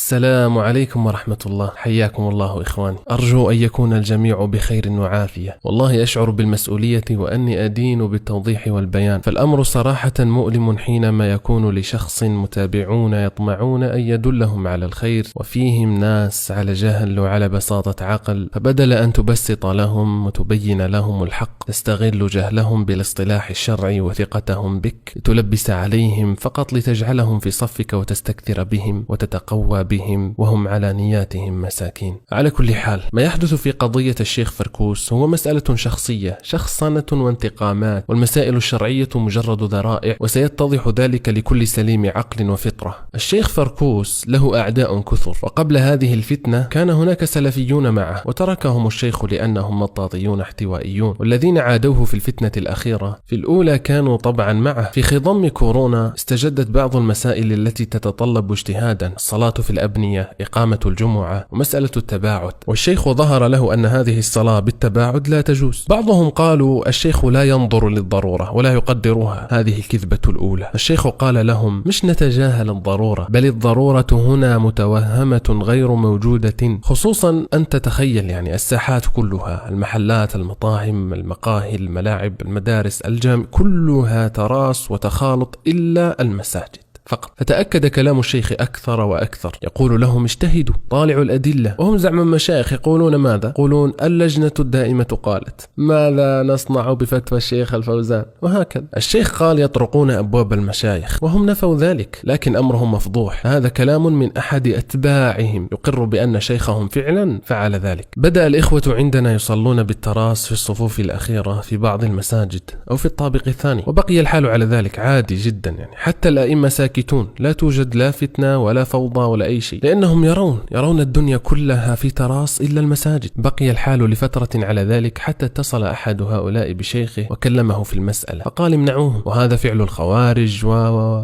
السلام عليكم ورحمة الله، حياكم الله إخواني. أرجو أن يكون الجميع بخير وعافية. والله أشعر بالمسؤولية وأني أدين بالتوضيح والبيان، فالأمر صراحة مؤلم حينما يكون لشخص متابعون يطمعون أن يدلهم على الخير، وفيهم ناس على جهل وعلى بساطة عقل، فبدل أن تبسط لهم وتبين لهم الحق تستغل جهلهم بالاصطلاح الشرعي وثقتهم بك لتلبس عليهم فقط لتجعلهم في صفك وتستكثر بهم وتتقوى بهم وهم على نياتهم مساكين. على كل حال، ما يحدث في قضية الشيخ فركوس هو مسألة شخصية، شخصنة وانتقامات، والمسائل الشرعية مجرد ذرائع، وسيتضح ذلك لكل سليم عقل وفطرة. الشيخ فركوس له أعداء كثر، وقبل هذه الفتنة كان هناك سلفيون معه وتركهم الشيخ لأنهم مطاطيون احتوائيون، والذين عادوه في الفتنة الأخيرة في الأولى كانوا طبعا معه. في خضم كورونا استجدت بعض المسائل التي تتطلب اجتهادا، الصلاة في الأبنية، إقامة الجمعة، ومسألة التباعد، والشيخ ظهر له أن هذه الصلاة بالتباعد لا تجوز. بعضهم قالوا الشيخ لا ينظر للضرورة ولا يقدرها، هذه الكذبة الأولى. الشيخ قال لهم مش نتجاهل الضرورة، بل الضرورة هنا متوهمة غير موجودة، خصوصا أن تتخيل يعني الساحات كلها، المحلات، المطاعم، المقاهي، الملاعب، المدارس، الجامع، كلها تراص وتخالط إلا المساجد فقط. فتأكد كلام الشيخ أكثر وأكثر، يقول لهم اجتهدوا، طالعوا الأدلة، وهم زعم مشايخ يقولون ماذا؟ يقولون اللجنة الدائمة قالت، ماذا نصنع بفتوى الشيخ الفوزان؟ وهكذا. الشيخ قال يطرقون أبواب المشايخ، وهم نفوا ذلك، لكن أمرهم مفضوح. هذا كلام من أحد أتباعهم يقر بأن شيخهم فعلا فعل ذلك. بدأ الإخوة عندنا يصلون بالتراص في الصفوف الأخيرة في بعض المساجد أو في الطابق الثاني، وبقي الحال على ذلك عادي جدا، يعني حتى الأئمة ساكتون، لا توجد لا فتنة ولا فوضى ولا أي شيء، لأنهم يرون الدنيا كلها في تراص إلا المساجد. بقي الحال لفترة على ذلك حتى اتصل أحد هؤلاء بشيخه وكلمه في المسألة، فقال امنعوهم، وهذا فعل الخوارج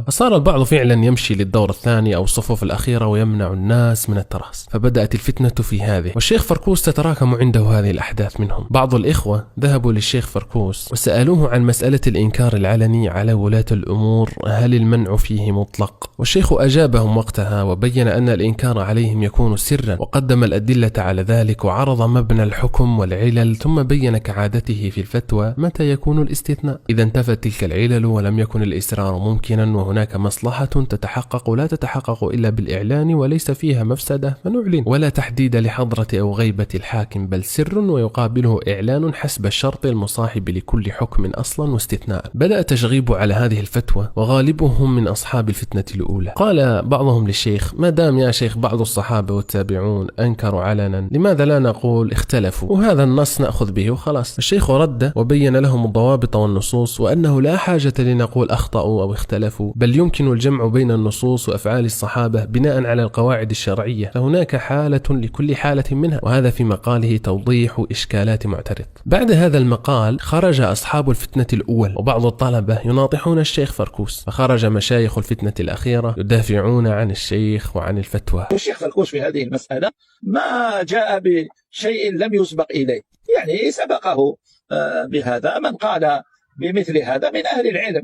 فصار البعض فعلا يمشي للدور الثاني أو الصفوف الأخيرة ويمنع الناس من التراص، فبدأت الفتنة في هذه. والشيخ فركوس تتراكم عنده هذه الأحداث منهم. بعض الإخوة ذهبوا للشيخ فركوس وسألوه عن مسألة الإنكار العلني على ولاة الأمور، هل المنع فيه مطلق؟ والشيخ أجابهم وقتها وبين أن الإنكار عليهم يكون سرا، وقدم الأدلة على ذلك وعرض مبنى الحكم والعلل، ثم بين كعادته في الفتوى متى يكون الاستثناء، إذا انتفت تلك العلل ولم يكن الإسرار ممكنا وهناك مصلحة تتحقق لا تتحقق إلا بالإعلان وليس فيها مفسدة فنعلن، ولا تحديد لحضرة أو غيبة الحاكم بل سر ويقابله إعلان حسب الشرط المصاحب لكل حكم أصلا واستثناء. بدأ التشغيب على هذه الفتوى وغالبهم من أصحاب الفتنة الأولى. قال بعضهم للشيخ ما دام يا شيخ بعض الصحابة والتابعون أنكروا علنا، لماذا لا نقول اختلفوا وهذا النص نأخذ به وخلاص؟ الشيخ رد وبين لهم الضوابط والنصوص، وأنه لا حاجة لنقول أخطأوا أو اختلفوا، بل يمكن الجمع بين النصوص وأفعال الصحابة بناء على القواعد الشرعية، فهناك حالة لكل حالة منها، وهذا في مقاله توضيح إشكالات معترض. بعد هذا المقال خرج أصحاب الفتنة الأول وبعض الطلبة يناطحون الشيخ فركوس، فخرج مشايخ الفتنة الأخيرة يدافعون عن الشيخ وعن الفتوى. الشيخ فركوس في هذه المسألة ما جاء بشيء لم يسبق إليه، يعني سبقه بهذا من قال بمثل هذا من أهل العلم،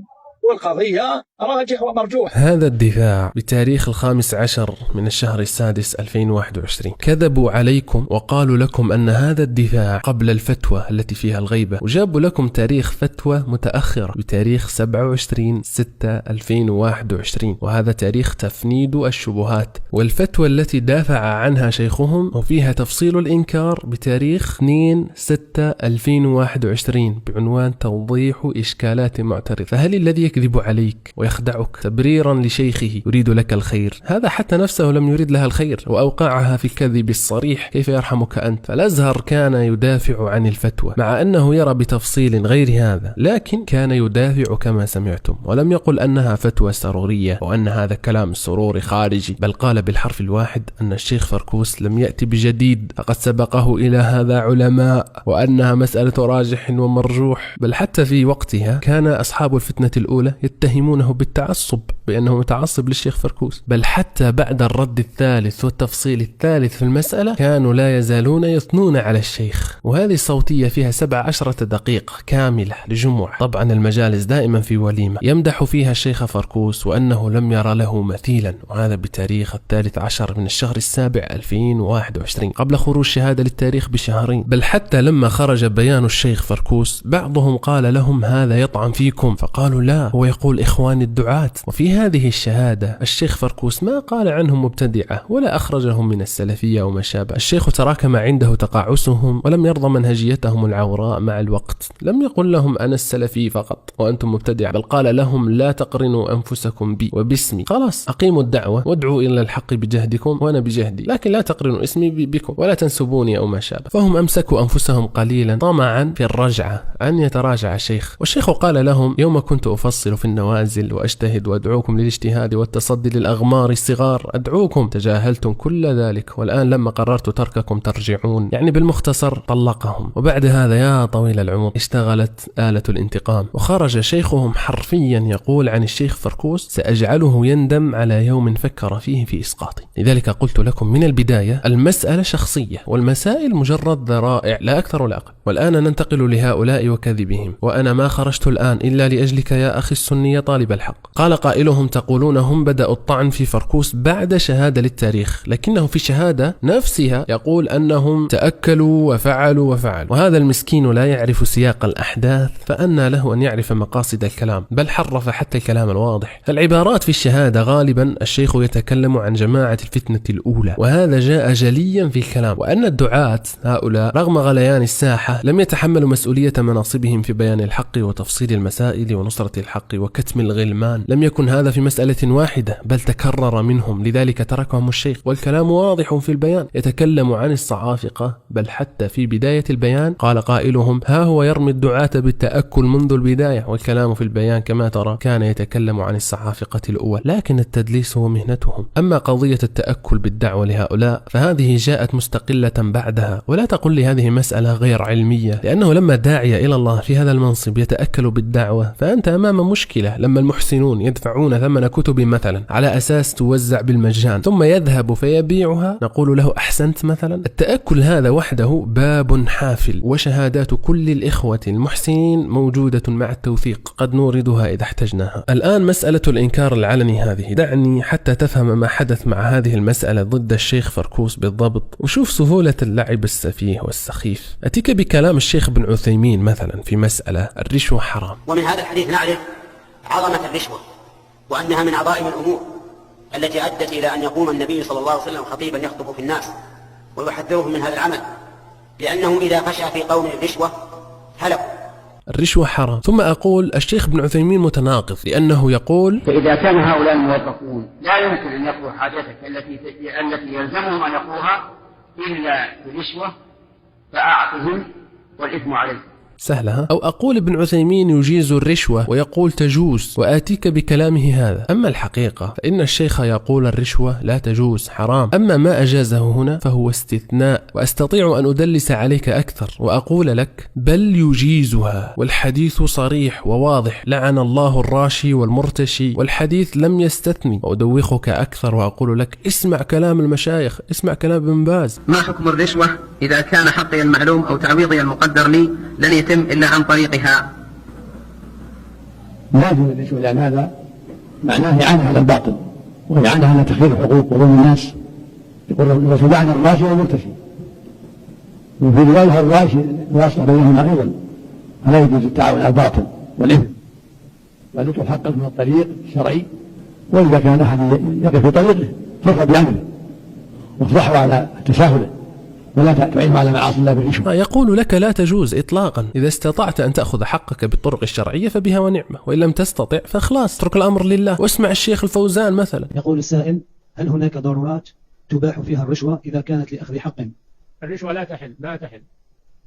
والقضية راجح ومرجوح. هذا الدفاع بتاريخ 15 من الشهر السادس 2021. كذبوا عليكم وقالوا لكم أن هذا الدفاع قبل الفتوى التي فيها الغيبة، وجابوا لكم تاريخ فتوى متأخرة بتاريخ 27/6/2021، وهذا تاريخ تفنيد الشبهات. والفتوى التي دافع عنها شيخهم وفيها تفصيل الإنكار بتاريخ 2/6/2021 بعنوان توضيح إشكالات معترض. فهل الذي يكذب عليك ويخدعك تبريرا لشيخه يريد لك الخير؟ هذا حتى نفسه لم يريد لها الخير وأوقعها في الكذب الصريح، كيف يرحمك أنت؟ فالأزهر كان يدافع عن الفتوى مع أنه يرى بتفصيل غير هذا، لكن كان يدافع كما سمعتم، ولم يقل أنها فتوى سرورية وأن هذا كلام سروري خارجي، بل قال بالحرف الواحد أن الشيخ فركوس لم يأتي بجديد، فقد سبقه إلى هذا علماء، وأنها مسألة راجح ومرجوح. بل حتى في وقتها كان أصحاب الفتنة الأولى هؤلاء يتهمونه بالتعصب، بأنه متعصب للشيخ فركوس، بل حتى بعد الرد الثالث والتفصيل الثالث في المسألة كانوا لا يزالون يثنون على الشيخ. وهذه صوتية فيها 17 دقيقة كاملة لجمعة، طبعا المجالس دائما في وليمة، يمدح فيها الشيخ فركوس وأنه لم يرى له مثيلا، وهذا بتاريخ 13 من الشهر السابع 2021 قبل خروج شهادة للتاريخ بشهرين. بل حتى لما خرج بيان الشيخ فركوس بعضهم قال لهم هذا يطعن فيكم، فقالوا لا، هو يقول إخواني الدعاة. وفي هذه الشهادة الشيخ فركوس ما قال عنهم مبتدعة ولا أخرجهم من السلفية وما شابه. الشيخ تراكم عنده تقاعسهم ولم يرضى منهجيتهم العوراء مع الوقت. لم يقل لهم أنا السلفي فقط وأنتم مبتدع، بل قال لهم لا تقرنوا أنفسكم بي وباسمي، خلاص أقيموا الدعوة وادعوا إلى الحق بجهدكم وأنا بجهدي، لكن لا تقرنوا اسمي بكم ولا تنسبوني أو ما شابه. فهم أمسكوا أنفسهم قليلا طمعا في الرجعة أن يتراجع الشيخ. والشيخ قال لهم يوم كنت أفصل في النوازل وأجتهد وأدعوكم للاجتهاد والتصدي للأغمار الصغار أدعوكم، تجاهلتم كل ذلك، والآن لما قررت ترككم ترجعون. يعني بالمختصر طلقهم. وبعد هذا يا طويل العمر اشتغلت آلة الانتقام، وخرج شيخهم حرفيا يقول عن الشيخ فركوس سأجعله يندم على يوم فكر فيه في إسقاطي. لذلك قلت لكم من البداية المسألة شخصية والمسائل مجرد ذرائع لا أكثر ولا أقل. والآن ننتقل لهؤلاء وكذبهم. وأنا ما خرجت الآن إلا لأجلك يا أخي السني طالب الحق. قال قائلهم تقولون هم بدأوا الطعن في فركوس بعد شهادة للتاريخ، لكنه في الشهادة نفسها يقول أنهم تأكلوا وفعلوا. وهذا المسكين لا يعرف سياق الأحداث، فأنى له أن يعرف مقاصد الكلام، بل حرف حتى الكلام الواضح. العبارات في الشهادة غالبا الشيخ يتكلم عن جماعة الفتنة الأولى، وهذا جاء جليا في الكلام، وأن الدعاة هؤلاء رغم غليان الساحة لم يتحملوا مسؤولية مناصبهم في بيان الحق وتفصيل المسائل ونصرة الحق وكتم الغلمان. لم يكن هذا في مسألة واحدة، بل تكرر منهم، لذلك تركهم الشيخ. والكلام واضح في البيان، يتكلم عن الصعافقة، بل حتى في بداية البيان قال قائلهم ها هو يرمي الدعاة بالتأكل منذ البداية. والكلام في البيان كما ترى كان يتكلم عن الصعافقة الأول، لكن التدليس هو مهنتهم. أما قضية التأكل بالدعوة لهؤلاء فهذه جاءت مستقلة بعدها. ولا تقل لي هذه مسألة غير علمية، لأنه لما داعية إلى الله في هذا المنصب يتأكل بالدعوة فأنت أمام مشكلة. لما المحسنون يدفعون ثمن كتب مثلا على أساس توزع بالمجان ثم يذهب فيبيعها نقول له أحسنت مثلا. التأكل هذا وحده باب حافل، وشهادات كل الإخوة المحسنين موجودة مع التوثيق، قد نوردها إذا احتجناها. الآن مسألة الإنكار العلني هذه، دعني حتى تفهم ما حدث مع هذه المسألة ضد الشيخ فركوس بالضبط، وشوف سهولة اللعب السفيه والسخيف. أتيك بكلام الشيخ بن عثيمين مثلا في مسألة الرشوة حرام. ومن هذا الحديث نعرف عظمة الرشوة، وأنها من عظائم الأمور التي أدت إلى أن يقوم النبي صلى الله عليه وسلم خطيبا يخطب في الناس ويحذرهم من هذا العمل، لأنه إذا فشى في قوم الرشوة هلكوا. الرشوة حرام. ثم أقول الشيخ بن عثيمين متناقض، لأنه يقول فإذا كان هؤلاء الموظفون لا يمكن أن يقضوا حاجتك التي يلزمهم أن يقضوها إلا برشوة فأعطهم والإثم عليك. سهلة. أو أقول ابن عثيمين يجيز الرشوة ويقول تجوز، وآتيك بكلامه هذا. أما الحقيقة فإن الشيخ يقول الرشوة لا تجوز حرام، أما ما أجازه هنا فهو استثناء. وأستطيع أن أدلس عليك أكثر وأقول لك بل يجيزها، والحديث صريح وواضح، لعن الله الراشي والمرتشي، والحديث لم يستثني. وأدوخك أكثر وأقول لك اسمع كلام المشايخ، اسمع كلام ابن باز. ما حكم الرشوة إذا كان حقي المعلوم أو تعويضي المقدر لي لن يتم إلا عن طريقها؟ لا يجوز الرشوة، لأن هذا معناه إعانة على الباطل، وإعانة على تخيير الحقوق وظلم الناس. يقول الرسول لعن الراشي والمرتشي، وفي رواية الراشي واصل بينهما أيضا، فلا يجوز التعاون على الباطل والإثم، بل يطلب حقه من الطريق الشرعي. وإذا كان أحد يقف في طريقه فرق بأمره واصلحه على تساهله، ولا تعين على معاصي الله بالرشوة. يقول لك لا تجوز إطلاقا. إذا استطعت أن تأخذ حقك بالطرق الشرعية فبها ونعمة، وإن لم تستطع فخلاص اترك الأمر لله. واسمع الشيخ الفوزان مثلا. يقول السائل هل هناك ضرورات تباح فيها الرشوة إذا كانت لأخذ حق؟ الرشوة لا تحل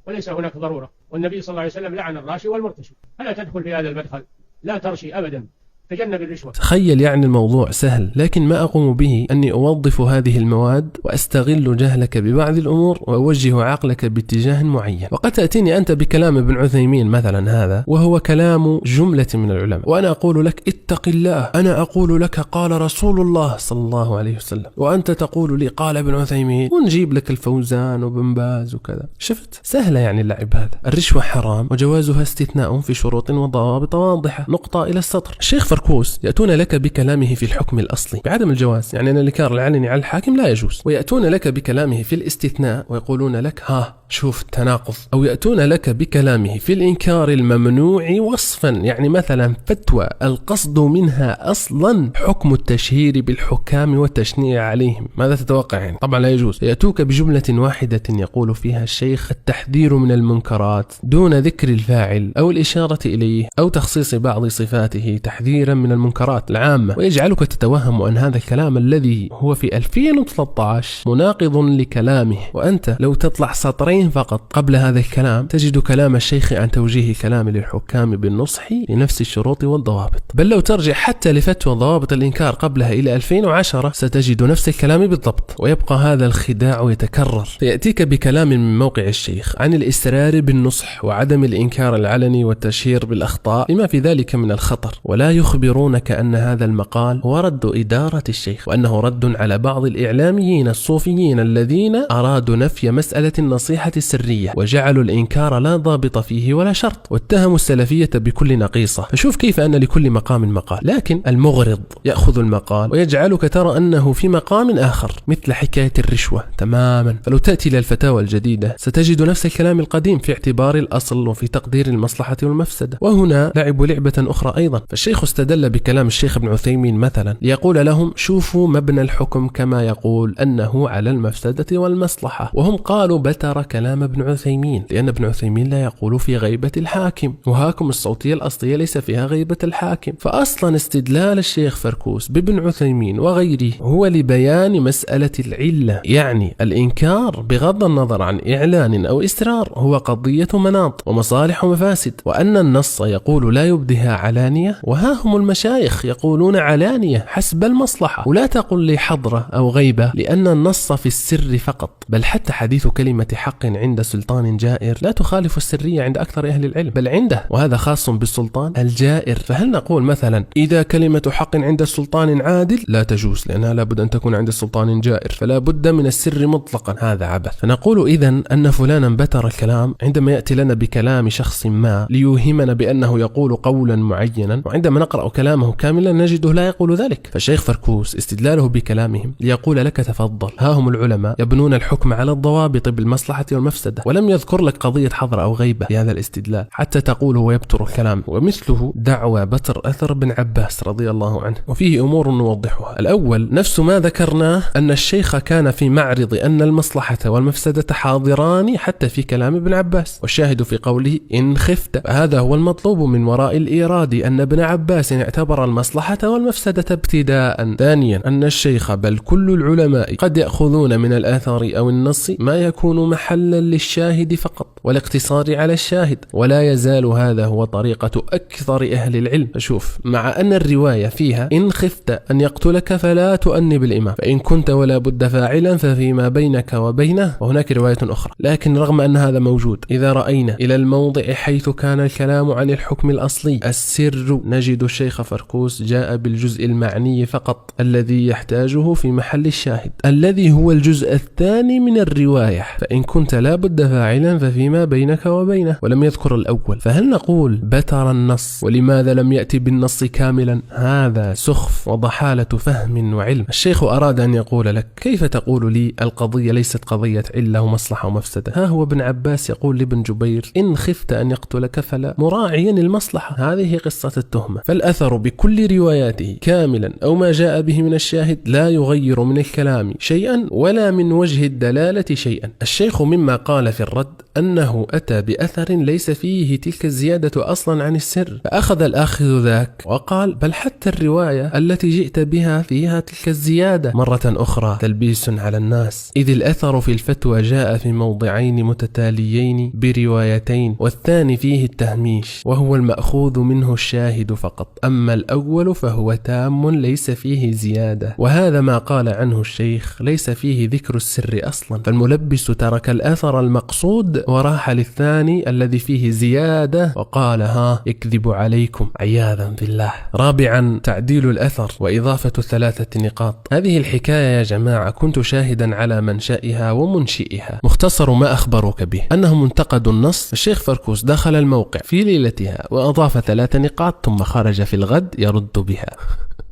وليس هناك ضرورة، والنبي صلى الله عليه وسلم لعن الراشي والمرتشي، فلا تدخل في هذا المدخل، لا ترشي أبدا، تجنب الرشوة. تخيل يعني الموضوع سهل، لكن ما أقوم به أني أوظف هذه المواد وأستغل جهلك ببعض الأمور وأوجه عقلك باتجاه معين. وقد تأتيني أنت بكلام ابن عثيمين مثلا هذا، وهو كلام جملة من العلماء، وأنا أقول لك اتق الله، أنا أقول لك قال رسول الله صلى الله عليه وسلم، وأنت تقول لي قال ابن عثيمين، ونجيب لك الفوزان وبن باز وكذا. شفت؟ سهلة يعني اللعب هذا. الرشوة حرام وجوازها استثناء في شروط وضوابط واضحة، نقطة إلى السطر. الشيخ فركوس يأتون لك بكلامه في الحكم الأصلي بعدم الجواز، يعني أن الإنكار العلني على الحاكم لا يجوز، ويأتون لك بكلامه في الاستثناء ويقولون لك ها شوف التناقض، أو يأتون لك بكلامه في الإنكار الممنوع وصفا، يعني مثلا فتوى القصد منها أصلا حكم التشهير بالحكام والتشنيع عليهم. ماذا تتوقع يعني؟ طبعا لا يجوز. يأتوك بجملة واحدة يقول فيها الشيخ التحذير من المنكرات دون ذكر الفاعل أو الإشارة إليه أو تخصيص بعض صفاته تحذيرا من المنكرات العامة، ويجعلك تتوهم أن هذا الكلام الذي هو في 2013 مناقض لكلامه. وأنت لو تطلع سطرين فقط قبل هذا الكلام تجد كلام الشيخ عن توجيه كلام للحكام بالنصح لنفس الشروط والضوابط، بل لو ترجع حتى لفتوى ضوابط الإنكار قبلها إلى 2010 ستجد نفس الكلام بالضبط، ويبقى هذا الخداع يتكرر. فيأتيك بكلام من موقع الشيخ عن الإسرار بالنصح وعدم الإنكار العلني والتشهير بالأخطاء لما في ذلك من الخطر، ولا يخبرونك أن هذا المقال هو رد إدارة الشيخ، وأنه رد على بعض الإعلاميين الصوفيين الذين أرادوا نفي مسألة النصيحة السرية وجعلوا الإنكار لا ضابط فيه ولا شرط، واتهموا السلفية بكل نقيصة. فشوف كيف أن لكل مقام مقال، لكن المغرض يأخذ المقال ويجعلك ترى أنه في مقام آخر، مثل حكاية الرشوة تماما. فلو تأتي للفتاوى الجديدة ستجد نفس الكلام القديم في اعتبار الأصل وفي تقدير المصلحة والمفسدة. وهنا لعبوا لعبة أخرى أيضا، فالشيخ استدل بكلام الشيخ ابن عثيمين مثلا ليقول لهم شوفوا مبنى الحكم كما يقول أنه على المفسدة والمصلحة، وهم قالوا بتر كلام ابن عثيمين، لأن ابن عثيمين لا يقول في غيبة الحاكم، وهاكم الصوتية الأصلية ليس فيها غيبة الحاكم. فأصلا استدلال الشيخ فركوس بابن عثيمين وغيره هو لبيان مسألة العلة، يعني الإنكار بغض النظر عن إعلان أو إسرار هو قضية مناط ومصالح ومفاسد، وأن النص يقول لا يبدها علانية، وها هم المشايخ يقولون علانية حسب المصلحة. ولا تقل لي حضرة أو غيبة، لأن النص في السر فقط، بل حتى حديث كلمة حق عند سلطان جائر لا تخالف السرية عند أكثر أهل العلم، بل عنده، وهذا خاص بالسلطان الجائر. فهل نقول مثلا إذا كلمة حق عند السلطان عادل لا تجوز، لأنها لابد أن تكون عند السلطان جائر، فلا بد من السر مطلقا، هذا عبث. فنقول إذن أن فلانا بتر الكلام عندما يأتي لنا بكلام شخص ما ليوهمنا بأنه يقول قولا معينا، وعندما نقرأ كلامه كاملا نجده لا يقول ذلك. فالشيخ فركوس استدلاله بكلامهم ليقول لك تفضل، ها هم العلماء يبنون الحكم على الضوابط بالمصلحة والمفسدة، ولم يذكر لك قضية حظر أو غيبة في هذا الاستدلال حتى تقول هو يبتر الكلام. ومثله دعوى بتر أثر بن عباس رضي الله عنه، وفيه أمور نوضحها. الأول نفس ما ذكرناه، أن الشيخ كان في معرض أن المصلحة والمفسدة حاضران حتى في كلام ابن عباس، والشاهد في قوله إن خفت، هذا هو المطلوب من وراء الإيراد، أن ابن عباس اعتبر المصلحة والمفسدة ابتداء. ثانيا أن الشيخ بل كل العلماء قد يأخذون من الآثار أو النص ما يكون محلا للشاهد فقط والاقتصار على الشاهد، ولا يزال هذا هو طريقة أكثر أهل العلم. فشوف، مع أن الرواية فيها إن خفت أن يقتلك فلا تؤنب الإمام، فإن كنت ولا بد فاعلا ففيما بينك وبينه، وهناك رواية أخرى. لكن رغم أن هذا موجود، إذا رأينا إلى الموضع حيث كان الكلام عن الحكم الأصلي السر، نجد الشيخ فركوس جاء بالجزء المعني فقط الذي يحتاجه في محل الشاهد، الذي هو الجزء الثاني من الرواية، فإن كنت لا بد فاعلا ففيما بينك وبينه، ولم يذكر الأول. فهل نقول بتر النص؟ ولماذا لم يأتي بالنص كاملا؟ هذا سخف وضحالة فهم وعلم. الشيخ أراد أن يقول لك كيف تقول لي القضية ليست قضية علة ومصلحة ومفسدة؟ ها هو ابن عباس يقول لابن جبير إن خفت أن يقتلك فلا، مراعيا المصلحة. هذه قصة التهمة. فالأثر بكل رواياته كاملا أو ما جاء به من الشاهد لا يغير من الكلام شيئا ولا من وجه الدلالة شيئا. الشيخ ممن ومما قال في الرد أنه أتى بأثر ليس فيه تلك الزيادة أصلا عن السر، فأخذ الآخذ ذاك وقال بل حتى الرواية التي جئت بها فيها تلك الزيادة. مرة أخرى تلبيس على الناس، إذ الأثر في الفتوى جاء في موضعين متتاليين بروايتين، والثاني فيه التهميش وهو المأخوذ منه الشاهد فقط، أما الأول فهو تام ليس فيه زيادة، وهذا ما قال عنه الشيخ ليس فيه ذكر السر أصلا، فالملبس ترك الأثر المقصود وراح للثاني الذي فيه زيادة وقال ها يكذب عليكم عياذا بالله. رابعا تعديل الأثر وإضافة 3 نقاط. هذه الحكاية يا جماعة كنت شاهدا على منشئها ومنشئها. مختصر ما أخبرك به أنهم انتقدوا النص، الشيخ فركوس دخل الموقع في ليلتها وأضاف 3 نقاط ثم خرج في الغد يرد بها.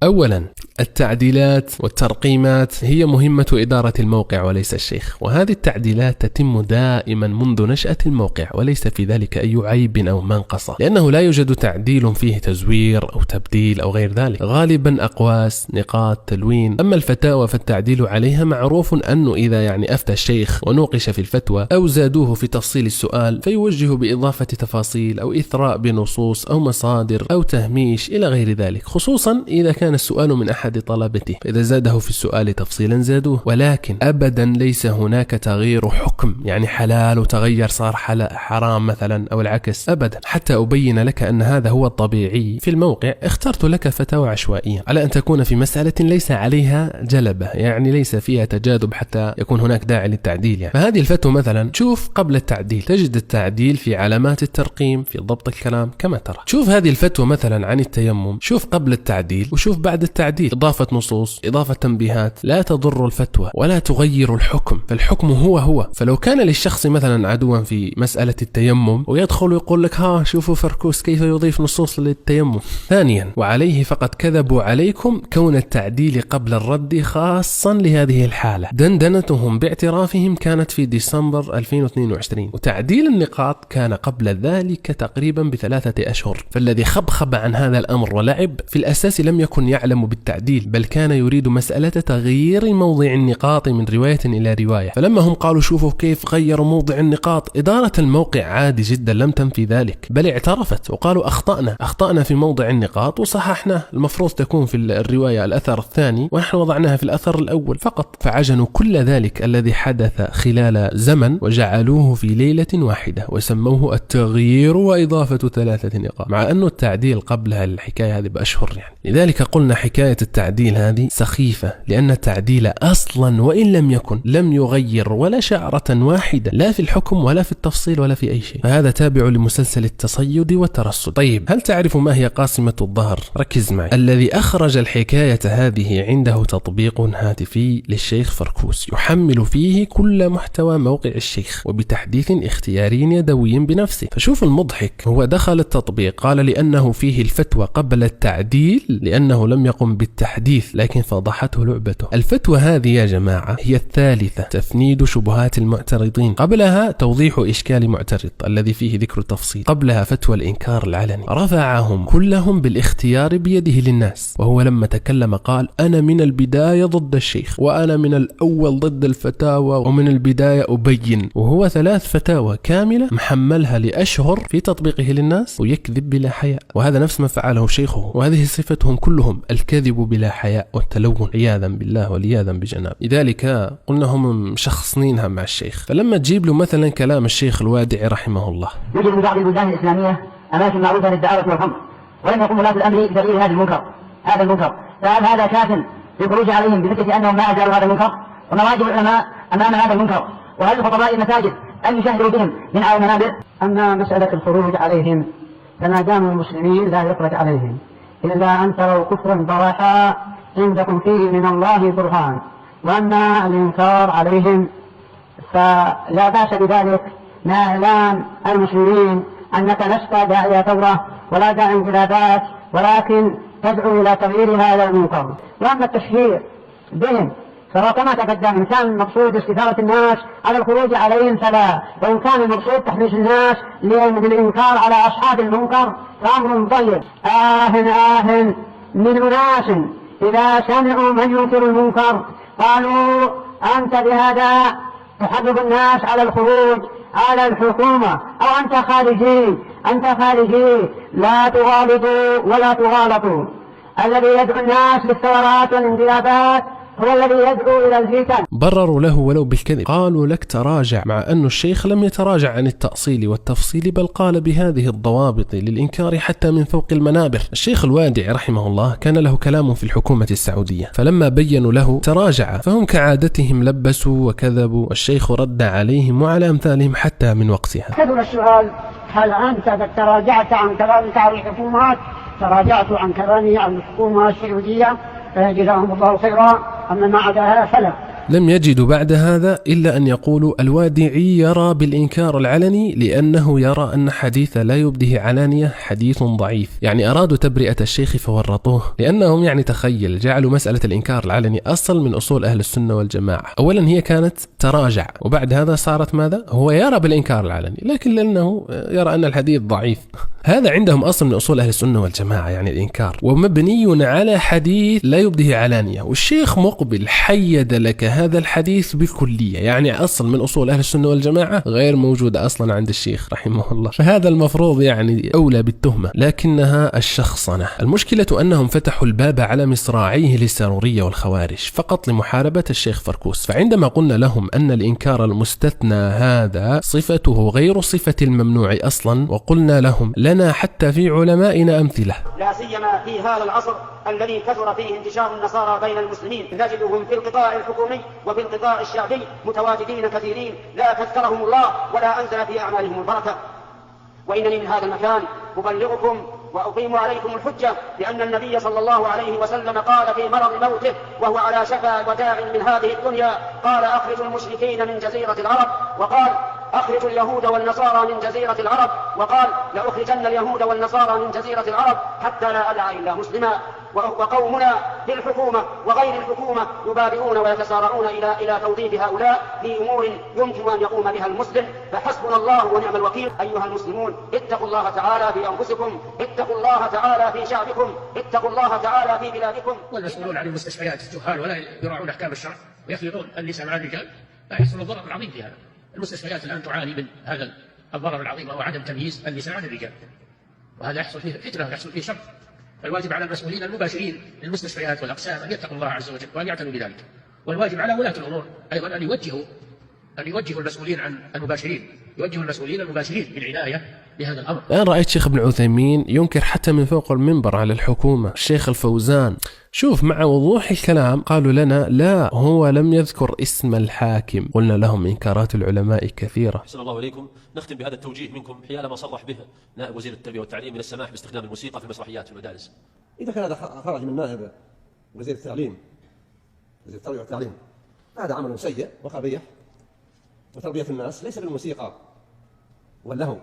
أولا التعديلات والترقيمات هي مهمة إدارة الموقع وليس الشيخ، وهذه التعديلات تتم دائما منذ نشأة الموقع وليس في ذلك أي عيب أو منقصة، لأنه لا يوجد تعديل فيه تزوير أو تبديل أو غير ذلك، غالبا أقواس نقاط تلوين. أما الفتاوى فالتعديل عليها معروف أنه إذا أفتى الشيخ ونوقش في الفتوى أو زادوه في تفصيل السؤال فيوجه بإضافة تفاصيل أو إثراء بنصوص أو مصادر أو تهميش إلى غير ذلك، خصوصا إذا كان السؤال من أحد طلبته، فإذا زاده في السؤال تفصيلا زادوه. ولكن أبدا ليس هناك تغيير حكم حلال وتغير صار حرام مثلا أو العكس، أبدا. حتى أبين لك أن هذا هو الطبيعي في الموقع اخترت لك فتاوى عشوائية على أن تكون في مسألة ليس عليها جلبة، ليس فيها تجاذب حتى يكون هناك داعي للتعديل. فهذه الفتوى مثلا شوف قبل التعديل تجد التعديل في علامات الترقيم في ضبط الكلام كما ترى. شوف هذه الفتوى مثلا عن التيمم، شوف قبل التعديل وشوف بعد التعديل، إضافة نصوص إضافة تنبيهات لا تضر الفتوى ولا تغير الحكم، فالحكم هو. فلو كان للشخص مثلا عدوا في مسألة التيمم ويدخل ويقول لك ها شوفوا فركوس كيف يضيف نصوص للتيمم. ثانيا وعليه فقد كذبوا عليكم كون التعديل قبل الرد خاصا لهذه الحالة. دندنتهم باعترافهم كانت في ديسمبر 2022 وتعديل النقاط كان قبل ذلك تقريبا ب3 أشهر، فالذي خبخب عن هذا الأمر ولعب في الأساس لم يكن يعلم بالتعديل، بل كان يريد مسألة تغيير موضع النقاط من رواية إلى رواية. فلما هم قالوا شوفوا كيف غيروا موضع النقاط، إدارة الموقع عادي جدا لم تنفي ذلك، بل اعترفت وقالوا أخطأنا في موضع النقاط وصححنا، المفروض تكون في الرواية الأثر الثاني ونحن وضعناها في الأثر الأول فقط. فعجنوا كل ذلك الذي حدث خلال زمن وجعلوه في ليلة واحدة وسموه التغيير وإضافة 3 نقاط، مع أنه التعديل قبلها الحكاية هذه بأشهر. لذلك قلنا حكاية التعديل هذه سخيفة، لأن التعديل أصلا وإن لم يكن لم يغير ولا شعرة واحدة لا في الحكم ولا في التفصيل ولا في أي شيء، فهذا تابع لمسلسل التصيد والترصد. طيب هل تعرف ما هي قاسمة الظهر؟ ركز معي. الذي أخرج الحكاية هذه عنده تطبيق هاتفي للشيخ فركوس يحمل فيه كل محتوى موقع الشيخ وبتحديث اختياري يدوي بنفسه. فشوف المضحك، هو دخل التطبيق قال لأنه فيه الفتوى قبل التعديل لأنه لم يقم بالتحديث، لكن فضحته لعبته. الفتوى هذه يا جماعة هي الثالثة، تفنيد شبهات المعترضين، قبلها توضيح إشكال معترض الذي فيه ذكر التفصيل، قبلها فتوى الإنكار العلني. رفعهم كلهم بالاختيار بيده للناس، وهو لما تكلم قال أنا من البداية ضد الشيخ وأنا من الأول ضد الفتاوى ومن البداية أبين، وهو 3 فتاوى كاملة محملها لأشهر في تطبيقه للناس ويكذب بلا حياء، وهذا نفس ما فعله شيخه، وهذه صفتهم كلهم الكذب بلا حياء والتلون عياذا بالله والعياذ بجناب. لذلك قلنا هم مشخصنينها مع الشيخ. فلما تجيب له مثلا كلام الشيخ الوادعي رحمه الله، يوجد في بعض البلدان الإسلامية أماكن معروفة للدعوة والحمد، ولم يقوم ولاة الأمر بتغيير هذا المنكر، فهل هذا كاف للخروج عليهم بفكرة أنهم ما أزالوا هذا المنكر؟ وما واجب العلماء أمام هذا المنكر؟ وهل لخطباء المساجد أن يشهروا بهم من على المنابر؟ أما مسألة الخروج عليهم فما داموا المسلمين لا يخرج عليهم إلا أن تروا كفرا بواحا عندكم فيه من الله برهان، وأما الإنكار عليهم فلا بأس بذلك مع إعلام المسلمين أنك لست داعي ثورة ولا داعي انقلابات، ولكن تدعو إلى تغيير هذا المنكر. وأما التشهير بهم فكما تقدم إن كان المقصود استثارة الناس على الخروج عليهم فلا، وإن كان المقصود تحريص الناس للإنكار على أصحاب المنكر فأمر طيب. من أناس إذا سمعوا من ينكر المنكر قالوا أنت بهذا تحرض الناس على الخروج على الحكومة، أو أنت خارجي لا تغالطوا ولا تغالطوا. الذي يدعو الناس للثورات والانقلابات هو الذي يدعو إلى الفتن. برروا له ولو بالكذب، قالوا لك تراجع، مع أن الشيخ لم يتراجع عن التأصيل والتفصيل، بل قال بهذه الضوابط للإنكار حتى من فوق المنابر. الشيخ الوادعي رحمه الله كان له كلام في الحكومة السعودية، فلما بينوا له تراجع، فهم كعادتهم لبسوا وكذبوا، والشيخ رد عليهم وعلى أمثالهم حتى من وقتها. كثر السؤال: هل أنت تراجعت عن كلامك على الحكومات؟ تراجعت عن كلامي عن الحكومة السعودية جزاهم الله خيرا، أما ما عداها فلا. لم يجدوا بعد هذا إلا أن يقولوا الوادعي يرى بالإنكار العلني لأنه يرى أن حديث لا يبده علانية حديث ضعيف. يعني أرادوا تبرئة الشيخ فورطوه، لأنهم يعني تخيل جعلوا مسألة الإنكار العلني أصل من أصول أهل السنة والجماعة. أولا هي كانت تراجع، وبعد هذا صارت ماذا؟ هو يرى بالإنكار العلني لكن لأنه يرى أن الحديث ضعيف. هذا عندهم أصل من أصول أهل السنة والجماعة، يعني الإنكار، ومبني على حديث لا يبده علانية. والشيخ مقبل حيد لك هذا الحديث بالكلية، يعني أصل من أصول أهل السنة والجماعة غير موجودة أصلا عند الشيخ رحمه الله. فهذا المفروض يعني أولى بالتهمة، لكنها الشخصنة. المشكلة أنهم فتحوا الباب على مصراعيه للسرورية والخوارج فقط لمحاربة الشيخ فركوس. فعندما قلنا لهم أن الإنكار المستثنى هذا صفته غير صفة الممنوع أصلا، وقلنا لهم لنا حتى في علمائنا أمثلة، لا سيما في هذا العصر الذي كثر فيه انتشار النصارى بين المسلمين، نجدهم في القطاع الحكومي وفي القطاع الشعبي متواجدين كثيرين، لا كثرهم الله ولا أنزل في أعمالهم البركة. وإنني من هذا المكان أبلغكم وأقيم عليكم الحجة، لأن النبي صلى الله عليه وسلم قال في مرض موته وهو على شفا وداع من هذه الدنيا، قال: أخرجوا المشركين من جزيرة العرب، وقال: أخرجوا اليهود والنصارى من جزيرة العرب، وقال: لأخرجن اليهود والنصارى من جزيرة العرب حتى لا أدع إلا مسلما. وقومنا في الحكومة وغير الحكومة يبادئون ويتسارعون إلى توظيف هؤلاء في أمور يمكن أن يقوم بها المسلم، فحسبنا الله ونعم الوكيل. أيها المسلمون، اتقوا الله تعالى في أنفسكم، اتقوا الله تعالى في شعبكم، اتقوا الله تعالى في بلادكم. والمسؤولون عن المستشفيات الجهال ولا يراعون أحكام الشرع ويخلطون النساء مع الرجال، لا يحصل الضرر العظيم في هذا. المستشفيات الآن تعاني من هذا الضرر العظيم، وهو عدم تمييز النساء عن الرجال، وهذا يحصل فيه فتنة ويحصل فيه شر. فالواجب على المسؤولين المباشرين للمستشفيات والأقسام أن يتقوا الله عز وجل وأن يعتنوا بذلك، والواجب على ولاة الأمور أيضا أن يوجهوا المسؤولين عن المباشرين، يوجهوا المسؤولين المباشرين بالعناية بهذا الأمر. الآن رأيت شيخ ابن عثيمين ينكر حتى من فوق المنبر على الحكومة. الشيخ الفوزان شوف مع وضوح الكلام قالوا لنا لا، هو لم يذكر اسم الحاكم. قلنا لهم إنكارات العلماء كثيرة. أحسن الله إليكم. نختم بهذا التوجيه منكم حيال ما صرح به نائب وزير التربية والتعليم من السماح باستخدام الموسيقى في المسرحيات في المدارس. إذا كان هذا خرج من نائب وزير التعليم وزير التربية والتعليم، هذا عمل سيء وقبيح، وتربية الناس ليس بالموسيقى واللهو،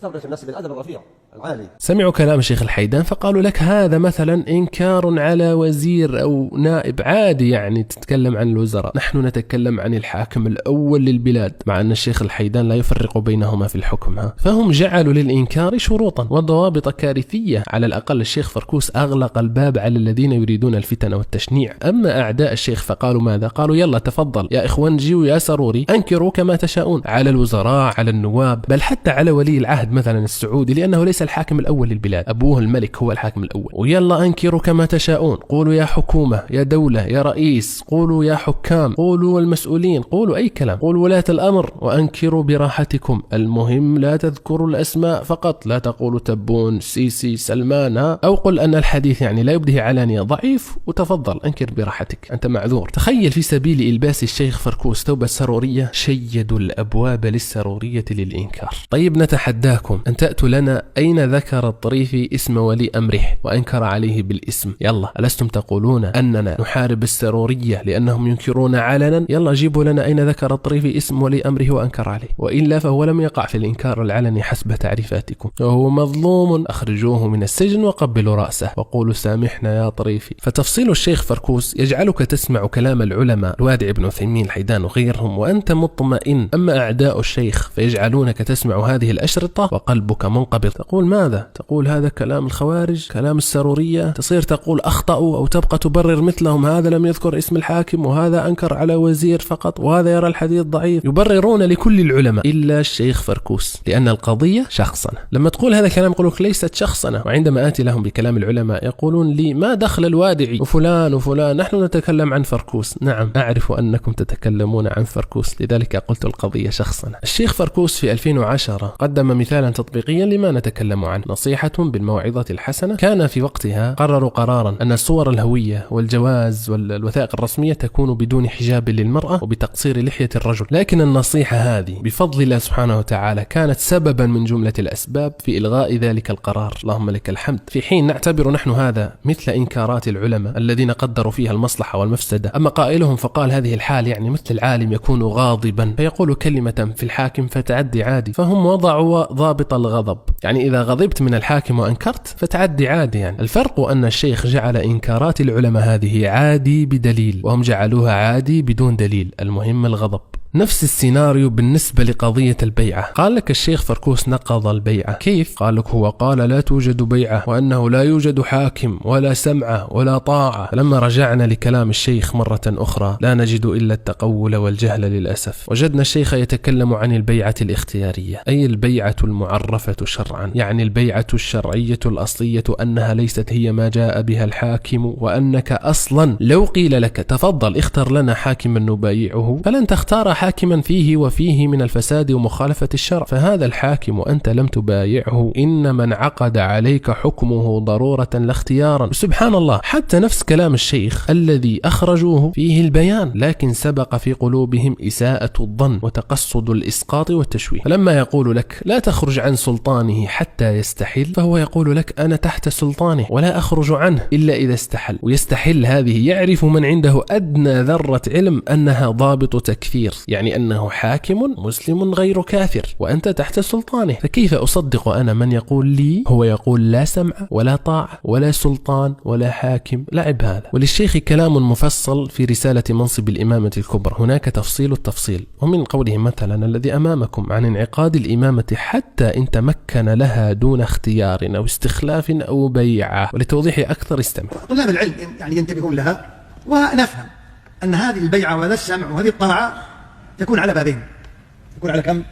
تربية الناس بالأدب الرفيع العالي. سمعوا كلام الشيخ الحيدان فقالوا لك هذا مثلا إنكار على وزير أو نائب عادي، يعني تتكلم عن الوزراء، نحن نتكلم عن الحاكم الأول للبلاد، مع أن الشيخ الحيدان لا يفرق بينهما في الحكم. فهم جعلوا للإنكار شروطا وضوابط كارثية. على الأقل الشيخ فركوس أغلق الباب على الذين يريدون الفتن والتشنيع. أما أعداء الشيخ فقالوا ماذا؟ قالوا يلا تفضل يا إخوانجي ويا سروري أنكروا كما تشاءون على الوزراء، على النواب، بل حتى على ولي العهد مثلا السعودي، لأنه ليس الحاكم الأول للبلاد، أبوه الملك هو الحاكم الأول. ويلا أنكروا كما تشاءون، قولوا يا حكومة، يا دولة، يا رئيس، قولوا يا حكام، قولوا المسؤولين، قولوا أي كلام، قولوا ولاة الأمر، وأنكروا براحتكم. المهم لا تذكروا الأسماء فقط، لا تقولوا تبون، سيسي، سلمان، أو قل أن الحديث يعني لا يبده علانية ضعيف، وتفضل أنكر براحتك، أنت معذور. تخيل في سبيل إلباس الشيخ فركوس توبة سرورية شيدوا الأبواب للسرورية للإنكار. طيب نتحداكم أن تأتوا لنا أين ذكر الطريفي اسم ولي أمره وأنكر عليه بالاسم. يلا ألستم تقولون أننا نحارب السرورية لأنهم ينكرون علنا؟ يلا جيبوا لنا أين ذكر الطريفي اسم ولي أمره وأنكر عليه، وإلا فهو لم يقع في الإنكار العلني حسب تعريفاتكم، وهو مظلوم، أخرجوه من السجن وقبلوا رأسه وقولوا سامحنا يا طريفي. فتفصيل الشيخ فركوس يجعلك تسمع كلام العلماء الوادع ابن عثيمين، الحيدان وغيرهم وأنت مطمئن. أما أعداء الشيخ فيجعلونك تسمع هذه الأشرطة وقلبك منقبض، تقول تقول ماذا؟ تقول هذا كلام الخوارج، كلام السرورية، تصير تقول أخطأوا أو تبقى تبرر مثلهم، هذا لم يذكر اسم الحاكم وهذا أنكر على وزير فقط وهذا يرى الحديث ضعيف. يبررون لكل العلماء إلا الشيخ فركوس، لأن القضية شخصنة. لما تقول هذا الكلام يقولون ليست شخصنة، وعندما آتي لهم بكلام العلماء يقولون لي ما دخل الوادعي وفلان وفلان، نحن نتكلم عن فركوس. نعم أعرف أنكم تتكلمون عن فركوس، لذلك قلت القضية شخصنة. الشيخ فركوس في 2010 قدم مثالا تطبيقيا لما نتكلم عنه، نصيحة بالموعظة الحسنة. كان في وقتها قرروا قرارا أن الصور الهوية والجواز والوثائق الرسمية تكون بدون حجاب للمرأة وبتقصير لحية الرجل، لكن النصيحة هذه بفضل الله سبحانه وتعالى كانت سببا من جملة الأسباب في إلغاء ذلك القرار، اللهم لك الحمد. في حين نعتبر نحن هذا مثل إنكارات العلماء الذين قدروا فيها المصلحة والمفسدة. أما قائلهم فقال هذه الحال يعني مثل العالم يكون غاضبا فيقول كلمة في الحاكم فتعدي عادي، فهم وضعوا ضابط الغضب، يعني إذا غضبت من الحاكم وأنكرت فتعدي عادي. يعني الفرق أن الشيخ جعل إنكارات العلماء هذه عادي بدليل، وهم جعلوها عادي بدون دليل، المهم الغضب. نفس السيناريو بالنسبة لقضية البيعة. قال لك الشيخ فركوس نقض البيعة. كيف؟ قال لك هو قال لا توجد بيعة وأنه لا يوجد حاكم ولا سمعة ولا طاعة. لما رجعنا لكلام الشيخ مرة أخرى لا نجد إلا التقول والجهل للأسف. وجدنا الشيخ يتكلم عن البيعة الاختيارية، أي البيعة المعرفة شرعا، يعني البيعة الشرعية الأصلية أنها ليست هي ما جاء بها الحاكم، وأنك أصلا لو قيل لك تفضل اختر لنا حاكما نبايعه فلن تختار حاكما فيه وفيه من الفساد ومخالفة الشرع، فهذا الحاكم وأنت لم تبايعه إنما انعقد عليك حكمه ضرورة لا اختيارا. سبحان الله، حتى نفس كلام الشيخ الذي أخرجوه فيه البيان، لكن سبق في قلوبهم إساءة الظن وتقصد الإسقاط والتشويه. فلما يقول لك لا تخرج عن سلطانه حتى يستحل، فهو يقول لك أنا تحت سلطانه ولا أخرج عنه إلا إذا استحل. ويستحل هذه يعرف من عنده أدنى ذرة علم أنها ضابط تكفير، يعني أنه حاكم مسلم غير كافر وأنت تحت سلطانه. فكيف أصدق أنا من يقول لي هو يقول لا سمع ولا طاعة ولا سلطان ولا حاكم؟ لعب هذا. وللشيخ كلام مفصل في رسالة منصب الإمامة الكبرى، هناك تفصيل التفصيل. ومن قوله مثلا الذي أمامكم عن انعقاد الإمامة حتى إن تمكن لها دون اختيار أو استخلاف أو بيعة. ولتوضيح أكثر استمع. طلاب العلم يعني ينتبهون لها ونفهم أن هذه البيعة وهذا السمع وهذه الطاعة تكون على بابين. تكون على كم؟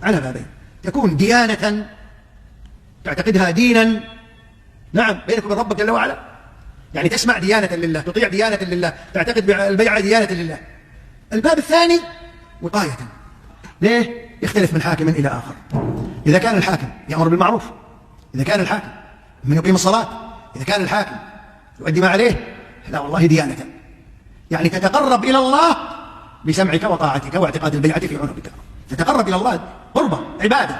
على بابين. تكون ديانة تعتقدها دينا، نعم، بينك وبين ربك جل وعلا، يعني تسمع ديانة لله، تطيع ديانة لله، تعتقد البيعة ديانة لله. الباب الثاني وقاية. ليه؟ يختلف من حاكم إلى آخر. إذا كان الحاكم يأمر بالمعروف، إذا كان الحاكم من يقيم الصلاة، إذا كان الحاكم يؤدي ما عليه، لا والله ديانة، يعني تتقرب إلى الله بسمعك وطاعتك واعتقاد البيعة في عنقك، تتقرب إلى الله قربة عبادة.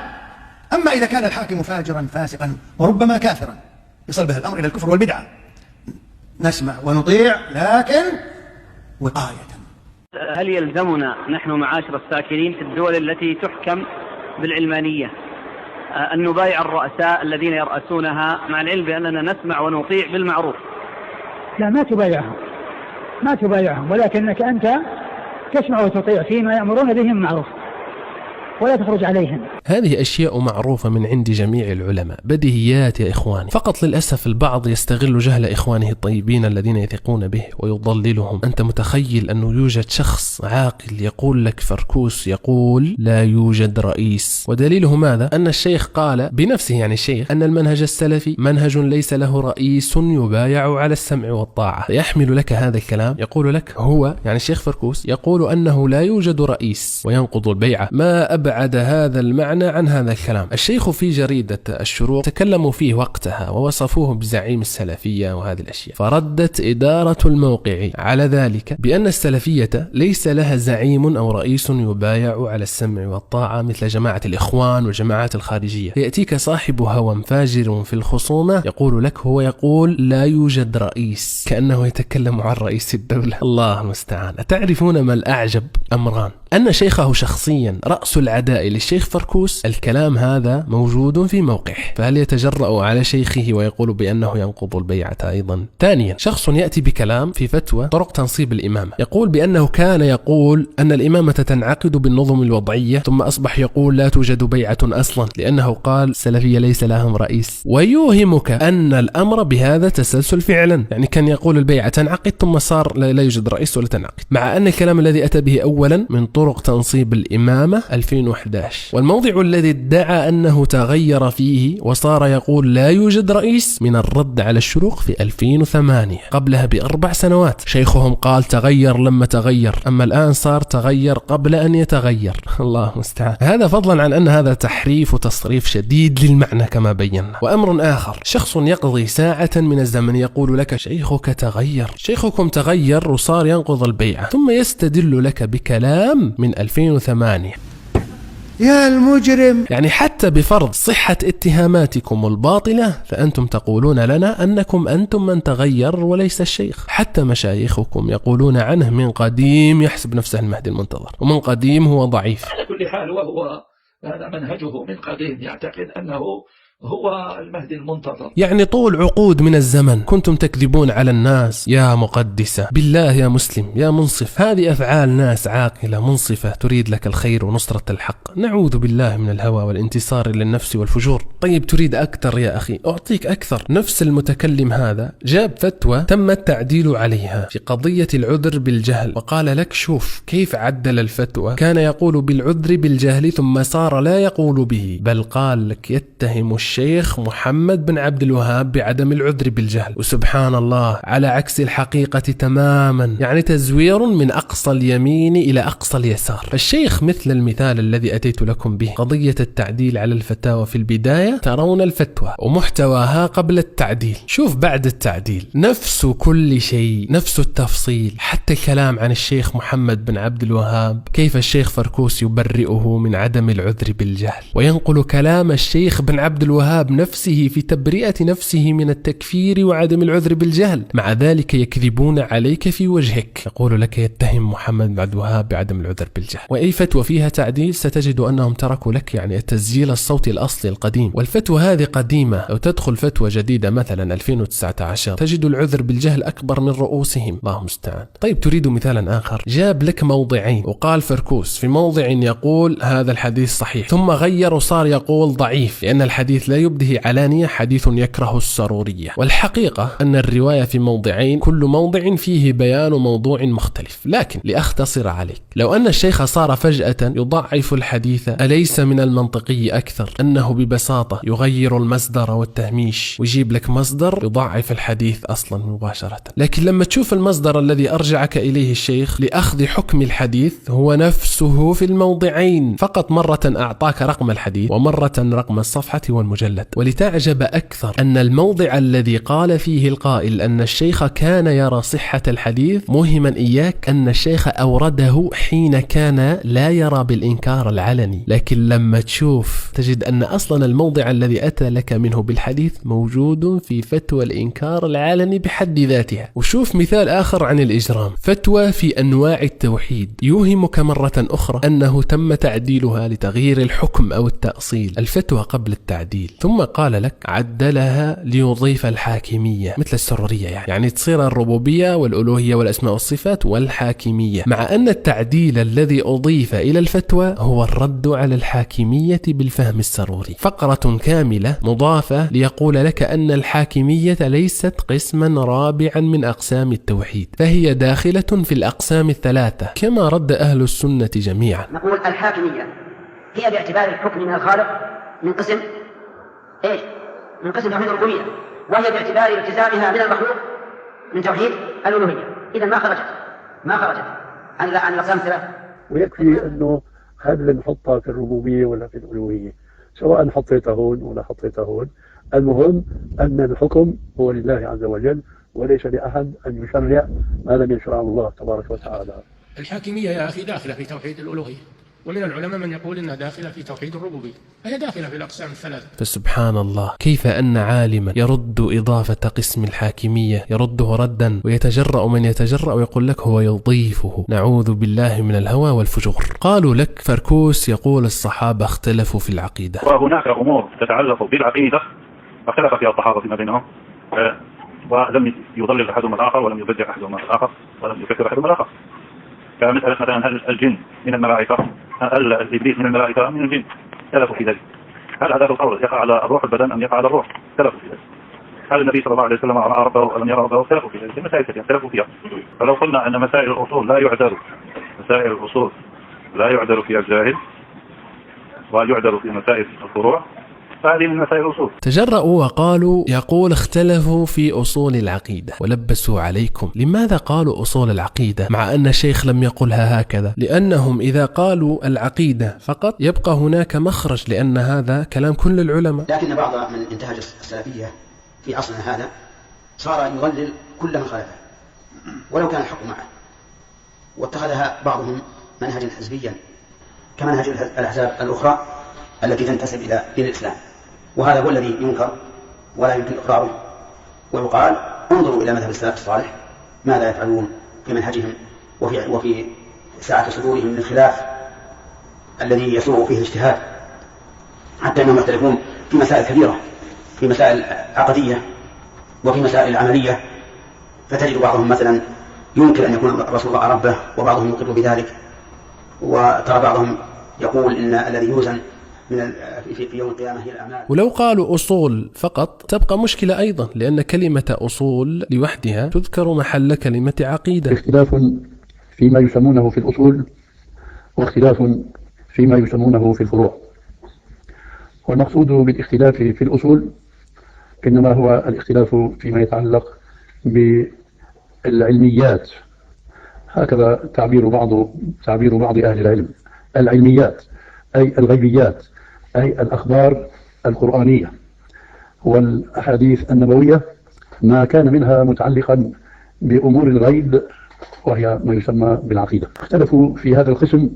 أما إذا كان الحاكم فاجرا فاسقا وربما كافرا يصل به الأمر إلى الكفر والبدعة، نسمع ونطيع لكن وقاية. هل يلزمنا نحن معاشر الساكنين في الدول التي تحكم بالعلمانية أن نبايع الرؤساء الذين يرأسونها، مع العلم بأننا نسمع ونطيع بالمعروف؟ لا، ما تبايعهم، ولكنك أنت تسمع وتطيع فيما يأمرون به معروف ولا تخرج عليهم. هذه أشياء معروفة من عند جميع العلماء، بديهيات يا إخواني. فقط للأسف البعض يستغل جهل إخوانه الطيبين الذين يثقون به ويضللهم. أنت متخيل أنه يوجد شخص عاقل يقول لك فركوس يقول لا يوجد رئيس، ودليله ماذا؟ أن الشيخ قال بنفسه، يعني الشيخ، أن المنهج السلفي منهج ليس له رئيس يبايع على السمع والطاعة. يحمل لك هذا الكلام، يقول لك هو، يعني الشيخ فركوس، يقول أنه لا يوجد رئيس وينقض البيعة. ما أبعد هذا المعنى عن هذا الكلام. الشيخ في جريدة الشروق تكلموا فيه وقتها ووصفوه بزعيم السلفية وهذه الأشياء، فردت إدارة الموقع على ذلك بأن السلفية ليس لها زعيم أو رئيس يبايع على السمع والطاعة مثل جماعة الإخوان والجماعات الخارجية. يأتيك صاحب هوى فاجر في الخصومة يقول لك هو يقول لا يوجد رئيس، كأنه يتكلم عن رئيس الدولة. الله المستعان. أتعرفون ما الأعجب؟ أمران. أن شيخه شخصيا رأس العداء للشيخ فركوس، الكلام هذا موجود في موقعه، فهل يتجرأ على شيخه ويقول بأنه ينقض البيعة أيضا؟ ثانيا، شخص يأتي بكلام في فتوى طرق تنصيب الإمامة، يقول بأنه كان يقول أن الإمامة تنعقد بالنظم الوضعية، ثم أصبح يقول لا توجد بيعة أصلا لأنه قال السلفية ليس لهم رئيس، ويوهمك أن الأمر بهذا تسلسل فعلا، يعني كان يقول البيعة تنعقد ثم صار لا يوجد رئيس ولا تنعقد، مع أن الكلام الذي أتى به أولا من طرق تنصيب الإمامة 2011، والموضع الذي ادعى أنه تغير فيه وصار يقول لا يوجد رئيس من الرد على الشروق في 2008، قبلها ب4 سنوات شيخهم قال تغير لما تغير، أما الآن صار تغير قبل أن يتغير. الله مستعان. هذا فضلا عن أن هذا تحريف وتصريف شديد للمعنى كما بينا. وأمر آخر، شخص يقضي ساعة من الزمن يقول لك شيخك تغير، شيخكم تغير وصار ينقض البيعة، ثم يستدل لك بكلام من 2008. يا المجرم. يعني حتى بفرض صحة اتهاماتكم الباطلة فأنتم تقولون لنا أنكم أنتم من تغير وليس الشيخ. حتى مشايخكم يقولون عنه من قديم يحسب نفسه المهدي المنتظر، ومن قديم هو ضعيف. على كل حال وهو هذا منهجه من قديم، يعتقد أنه هو المهدي المنتظر. يعني طول عقود من الزمن كنتم تكذبون على الناس. يا مقدسة بالله، يا مسلم، يا منصف، هذه أفعال ناس عاقلة منصفة تريد لك الخير ونصرة الحق. نعوذ بالله من الهوى والانتصار للنفس والفجور. طيب تريد أكثر يا أخي، أعطيك أكثر. نفس المتكلم هذا جاب فتوى تم التعديل عليها في قضية العذر بالجهل، وقال لك شوف كيف عدل الفتوى، كان يقول بالعذر بالجهل ثم صار لا يقول به، بل قال لك يتهم الشيخ محمد بن عبد الوهاب بعدم العذر بالجهل، وسبحان الله على عكس الحقيقة تماما، يعني تزوير من أقصى اليمين إلى أقصى اليسار. فالشيخ مثل المثال الذي أتيت لكم به، قضية التعديل على الفتاوى في البداية ترون الفتوى ومحتواها قبل التعديل، شوف بعد التعديل نفس كل شيء، نفس التفصيل، حتى الكلام عن الشيخ محمد بن عبد الوهاب كيف الشيخ فركوس يبرئه من عدم العذر بالجهل، وينقل كلام الشيخ بن عبد الوهاب نفسه في تبرئة نفسه من التكفير وعدم العذر بالجهل، مع ذلك يكذبون عليك في وجهك، يقول لك يتهم محمد بن عبد الوهاب بعدم العذر بالجهل. وأي فتوى فيها تعديل ستجد أنهم تركوا لك يعني التسجيل الصوتي الأصلي القديم، والفتوى هذه قديمة. لو تدخل فتوى جديدة مثلا 2019 تجد العذر بالجهل أكبر من رؤوسهم، الله المستعان. طيب تريد مثالا آخر، جاب لك موضعين وقال فركوس في موضع يقول هذا الحديث صحيح، ثم غير وصار يقول ضعيف لأن الحديث لا يبديه علانية، حديث يكره السرورية. والحقيقة أن الرواية في موضعين كل موضع فيه بيان موضوع مختلف. لكن لأختصر عليك، لو أن الشيخ صار فجأة يضعف الحديث، أليس من المنطقي أكثر أنه ببساطة يغير المصدر والتهميش ويجيب لك مصدر يضعف الحديث أصلا مباشرة؟ لكن لما تشوف المصدر الذي أرجعك إليه الشيخ لأخذ حكم الحديث هو نفسه في الموضعين، فقط مرة أعطاك رقم الحديث ومرة رقم الصفحة والمجلد. ولتعجب أكثر أن الموضع الذي قال فيه القائل أن الشيخ كان يرى صحة الحديث موهما إياك أن الشيخ أورده حين كان لا يرى بالإنكار العلني، لكن لما تشوف تجد أن أصلا الموضع الذي أتى لك منه بالحديث موجود في فتوى الإنكار العلني بحد ذاتها. وشوف مثال آخر عن الإجرام، فتوى في أنواع التوحيد يوهمك مرة أخرى أنه تم تعديلها لتغيير الحكم أو التأصيل، الفتوى قبل التعديل، ثم قال لك عدلها ليضيف الحاكمية مثل السرورية، يعني تصير الربوبية والألوهية والأسماء والصفات والحاكمية، مع أن التعديل الذي أضيف إلى الفتوى هو الرد على الحاكمية بالفهم السروري، فقرة كاملة مضافة ليقول لك أن الحاكمية ليست قسما رابعا من أقسام التوحيد، فهي داخلة في الأقسام الثلاثة كما رد أهل السنة جميعا. نقول الحاكمية هي باعتبار الحكم من الخالق من قسم إيش؟ من قسم توحيد الربوبية، وهي باعتبار التزامها من المخلوق من توحيد الألوهية. إذا ما خرجت عن الأقسام الثلاثة. ويكفي أنه هل نحطها في الربوبية ولا في الألوهية، سواء حطيتها هون ولا حطيتها هون، المهم أن الحكم هو لله عز وجل، وليس لأحد أن يشرع ما لم يشرعه الله تبارك وتعالى. الحاكمية يا أخي داخلة في توحيد الألوهية، ومن العلماء من يقول إنها داخلة في توحيد الربوبية، فهي داخلة في الأقسام الثلاثة. فسبحان الله، كيف أن عالما يرد إضافة قسم الحاكمية يرده ردا، ويتجرأ من يتجرأ ويقول لك هو يضيفه. نعوذ بالله من الهوى والفجور. قالوا لك فركوس يقول الصحابة اختلفوا في العقيدة، وهناك أمور تتعلق بالعقيدة اختلف فيها الصحابة فيما بينهم، ولم يضلل أحدهم الآخر، ولم يبدع أحدهم الآخر، ولم يكفر أحدهم الآخر. كمثلا مثلا هل الجن من الملائكة؟ هل الإبليس من الملائكة؟ من الجن؟ اختلفوا في ذلك. هل هذا القول يقع على الروح البدن أم يقع على الروح؟ اختلفوا في ذلك. هل النبي صلى الله عليه وسلم رأى ربه ولم يرى ربه؟ اختلفوا في ذلك. المسائل كثيرة اختلفوا فيها. فلو قلنا أن مسائل الأصول لا يعذر، مسائل الأصول لا يعذر فيها الجاهل ويعذر في مسائل الفروع، فهذه من مسائل الأصول. تجرؤوا وقالوا يقول اختلفوا في أصول العقيدة ولبسوا عليكم. لماذا قالوا أصول العقيدة مع أن الشيخ لم يقلها هكذا؟ لأنهم إذا قالوا العقيدة فقط يبقى هناك مخرج، لأن هذا كلام كل العلماء. لكن بعض من انتهج السلفية في عصرنا هذا صار يضلل كل من خالفه ولو كان الحق معه، واتخذها بعضهم منهجا حزبيا كمنهج الأحزاب الأخرى التي تنتسب إلى دين الإسلام، وهذا هو الذي ينكر ولا يمكن إقراره، ويقال انظروا إلى مذهب السلف الصالح ماذا يفعلون في منهجهم وفي ساعة صدورهم من الخلاف الذي يسوغ فيه الاجتهاد، حتى أنهم يختلفون في مسائل كبيرة، في مسائل عقدية وفي مسائل عملية، فتجد بعضهم مثلا ينكر أن يكون الرسول رأى ربه وبعضهم يقر بذلك، وترى بعضهم يقول إن الذي يوزن في يوم القيامة هي الأعمال. ولو قالوا أصول فقط تبقى مشكلة أيضا، لأن كلمة أصول لوحدها تذكر محل كلمة عقيدة. اختلاف فيما يسمونه في الأصول واختلاف فيما يسمونه في الفروع، والمقصود بالاختلاف في الأصول إنما هو الاختلاف فيما يتعلق بالعلميات، هكذا تعبير بعض أهل العلم. العلميات أي الغيبيات، أي الأخبار القرآنية والأحاديث النبوية، ما كان منها متعلقا بأمور الغيب وهي ما يسمى بالعقيدة. اختلفوا في هذا القسم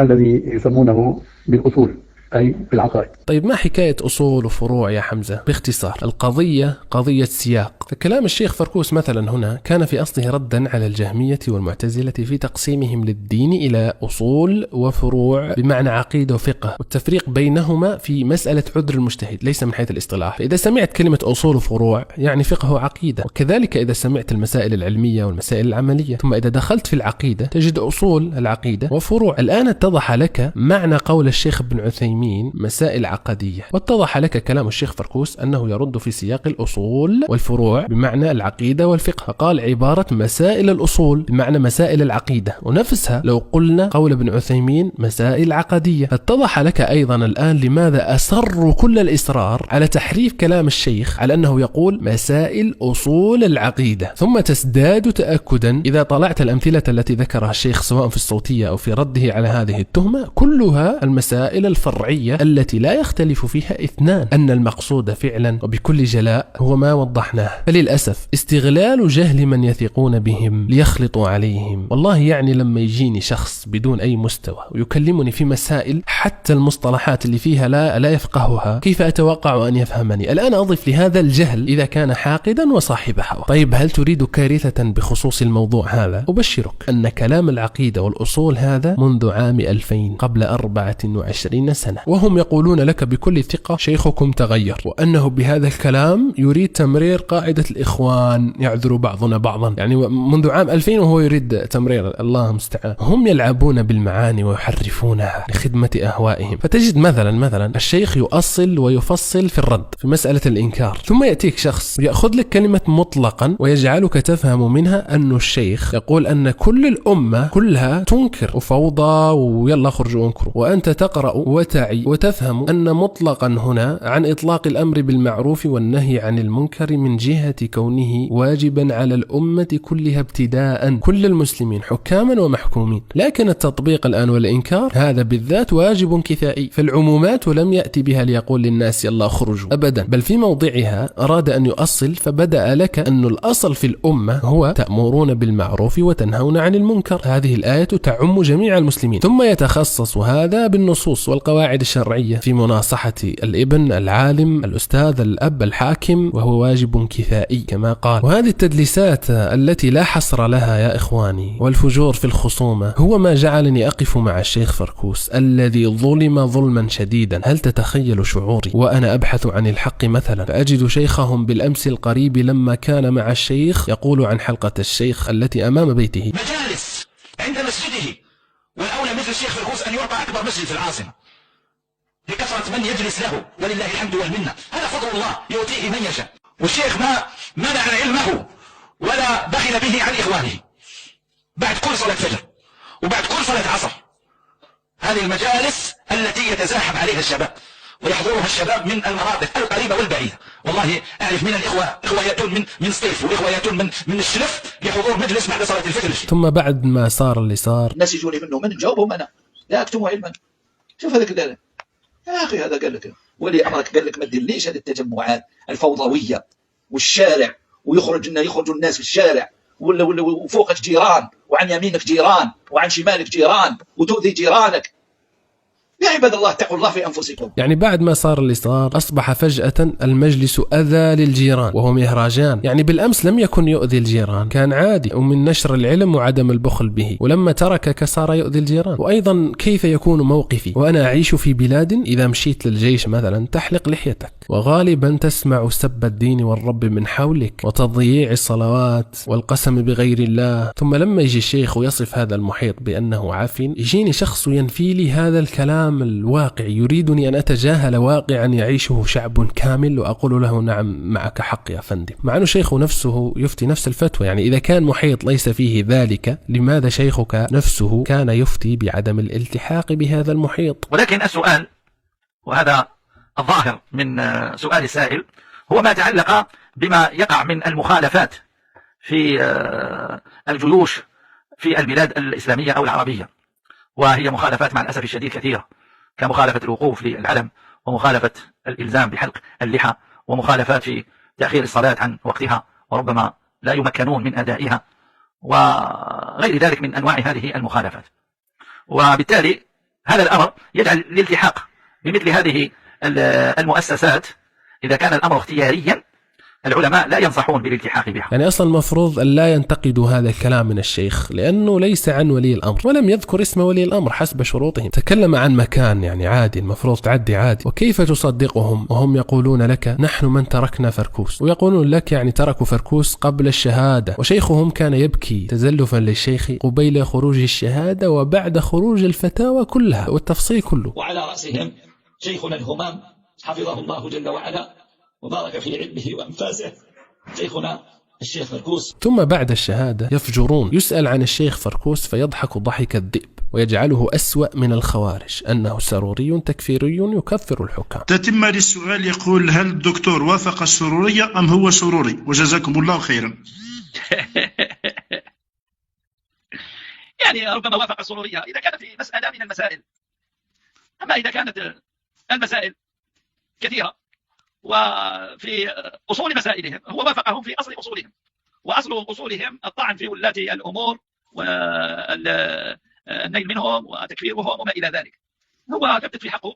الذي يسمونه بالأصول أي بالعقائد. طيب ما حكاية أصول وفروع يا حمزة؟ باختصار القضية قضية سياق. فكلام الشيخ فركوس مثلا هنا كان في أصله ردا على الجهمية والمعتزلة في تقسيمهم للدين إلى أصول وفروع بمعنى عقيدة وفقه، والتفريق بينهما في مسألة عذر المجتهد ليس من حيث الاصطلاح. فإذا سمعت كلمة أصول وفروع يعني فقه وعقيدة، وكذلك إذا سمعت المسائل العلمية والمسائل العملية، ثم إذا دخلت في العقيدة تجد أصول العقيدة وفروع. الآن اتضح لك معنى قول الشيخ ابن عثيمين مسائل عقدية، واتضح لك كلام الشيخ فركوس أنه يرد في سياق الأصول والفروع بمعنى العقيدة والفقه، فقال عبارة مسائل الأصول بمعنى مسائل العقيدة، ونفسها لو قلنا قول ابن عثيمين مسائل عقدية. اتضح لك أيضا الآن لماذا أصروا كل الإصرار على تحريف كلام الشيخ على أنه يقول مسائل أصول العقيدة، ثم تزداد تأكدا إذا طلعت الأمثلة التي ذكرها الشيخ سواء في الصوتية أو في رده على هذه التهمة، كلها المسائل الفرعية التي لا يختلف فيها اثنان، أن المقصود فعلا وبكل جلاء هو ما وضحناه. فللأسف استغلال جهل من يثقون بهم ليخلطوا عليهم. والله يعني لما يجيني شخص بدون أي مستوى ويكلمني في مسائل حتى المصطلحات اللي فيها لا يفقهها، كيف أتوقع أن يفهمني؟ الآن أضف لهذا الجهل إذا كان حاقدا وصاحب هوى. طيب هل تريد كارثة بخصوص الموضوع هذا؟ أبشرك أن كلام العقيدة والأصول هذا منذ عام 2000 قبل 24 سنة، وهم يقولون لك بكل ثقة شيخكم تغير، وأنه بهذا الكلام يريد تمرير قاعدة الإخوان، يعذر بعضنا بعضا، يعني منذ عام 2000 وهو يريد تمرير. الله المستعان. هم يلعبون بالمعاني ويحرفونها لخدمة أهوائهم. فتجد مثلا الشيخ يؤصل ويفصل في الرد في مسألة الإنكار، ثم يأتيك شخص يأخذ لك كلمة مطلقا ويجعلك تفهم منها أن الشيخ يقول أن كل الأمة كلها تنكر وفوضى ويلا خرجوا انكروا، وأنت تقرأ واعي وتفهم أن مطلقا هنا عن إطلاق الأمر بالمعروف والنهي عن المنكر من جهة كونه واجبا على الأمة كلها ابتداء، كل المسلمين حكاما ومحكومين، لكن التطبيق الآن والإنكار هذا بالذات واجب كفائي، فالعمومات لم يأتي بها ليقول للناس يلا اخرجوا أبدا، بل في موضعها أراد أن يؤصل فبدأ لك أن الأصل في الأمة هو تأمرون بالمعروف وتنهون عن المنكر، هذه الآية تعم جميع المسلمين، ثم يتخصص هذا بالنصوص والقواعد الشرعية في مناصحة الابن، العالم، الأستاذ، الأب، الحاكم، وهو واجب كفائي كما قال. وهذه التدليسات التي لا حصر لها يا إخواني والفجور في الخصومة هو ما جعلني أقف مع الشيخ فركوس الذي ظلم ظلما شديدا. هل تتخيل شعوري وأنا أبحث عن الحق مثلا فأجد شيخهم بالأمس القريب لما كان مع الشيخ يقول عن حلقة الشيخ التي أمام بيته مجالس عند مسجده، والأولى مثل الشيخ فركوس أن يرفع أكبر مسجد في العاصمة لكثرة من يجلس له، ولله الحمد والمنة، هذا فضل الله يؤتيه من يشاء. والشيخ ما منع علمه ولا بخل به عن إخوانه بعد كل صلاة فجر وبعد كل صلاة عصر. هذه المجالس التي يتزاحم عليها الشباب ويحضرها الشباب من المناطق القريبة والبعيدة. والله أعرف من الإخوة إخوة يأتون من سطيف، وإخوة يأتون من الشلف لحضور مجلس بعد صلاة الفجر. ثم بعد ما صار اللي صار الناس يجوني منه من جاوبهم أنا لا أكتموا علما. شوف هذاك الليلة يا أخي، هذا قال لك ولي أمرك قال لك ما تدليش هذه التجمعات الفوضوية والشارع، يخرجوا الناس في الشارع وفوقك جيران وعن يمينك جيران وعن شمالك جيران وتؤذي جيرانك. يا عباد الله اتقوا الله في أنفسكم. يعني بعد ما صار اللي صار أصبح فجأة المجلس أذى للجيران وهم يهراجان، يعني بالأمس لم يكن يؤذي الجيران، كان عادي ومن نشر العلم وعدم البخل به، ولما تركك صار يؤذي الجيران. وأيضا كيف يكون موقفي وأنا أعيش في بلاد إذا مشيت للجيش مثلا تحلق لحيتك، وغالبا تسمع سب الدين والرب من حولك وتضييع الصلوات والقسم بغير الله. ثم لما يجي الشيخ ويصف هذا المحيط بأنه عافٍ، يجيني شخص ينفي لي هذا الكلام الواقع، يريدني أن أتجاهل واقعا يعيشه شعب كامل وأقول له نعم معك حق يا فندم، مع أنه شيخه نفسه يفتي نفس الفتوى. يعني إذا كان محيط ليس فيه ذلك، لماذا شيخك نفسه كان يفتي بعدم الالتحاق بهذا المحيط؟ ولكن السؤال، وهذا الظاهر من سؤال السائل، هو ما تعلق بما يقع من المخالفات في الجيوش في البلاد الإسلامية أو العربية، وهي مخالفات مع الأسف الشديد كثيرة، كمخالفة الوقوف للعلم، ومخالفة الإلزام بحلق اللحى، ومخالفات في تأخير الصلاة عن وقتها وربما لا يمكنون من أدائها، وغير ذلك من أنواع هذه المخالفات. وبالتالي هذا الأمر يجعل الالتحاق بمثل هذه المؤسسات إذا كان الأمر اختياريا العلماء لا ينصحون بالالتحاق بها. يعني أصلا المفروض أن لا ينتقدوا هذا الكلام من الشيخ لأنه ليس عن ولي الأمر، ولم يذكر اسم ولي الأمر حسب شروطهم، تكلم عن مكان يعني عادي المفروض تعدي عادي. وكيف تصدقهم وهم يقولون لك نحن من تركنا فركوس، ويقولون لك يعني تركوا فركوس قبل الشهادة، وشيخهم كان يبكي تزلفا للشيخ قبيل خروج الشهادة وبعد خروج الفتاوى كلها والتفصيل كله. وعلى رأسهم شيخنا الهمام حفظه الله جل وعلا وبارك في علمه وأنفاسه، شيخنا الشيخ فركوس. ثم بعد الشهادة يفجرون، يسأل عن الشيخ فركوس فيضحك ضحك الذئب ويجعله أسوأ من الخوارج، أنه سروري تكفيري يكفر الحكام. تتم للسؤال يقول هل الدكتور وافق السرورية أم هو سروري؟ وجزاكم الله خيرا. يعني ربما وافق السرورية إذا كانت في مسألة من المسائل، أما إذا كانت المسائل كثيرة وفي أصول مسائلهم هو وافقهم في أصل أصولهم، وأصل أصولهم الطعن في ولاة الأمور والنيل منهم وتكفيرهم وما إلى ذلك، هو يثبت في حقه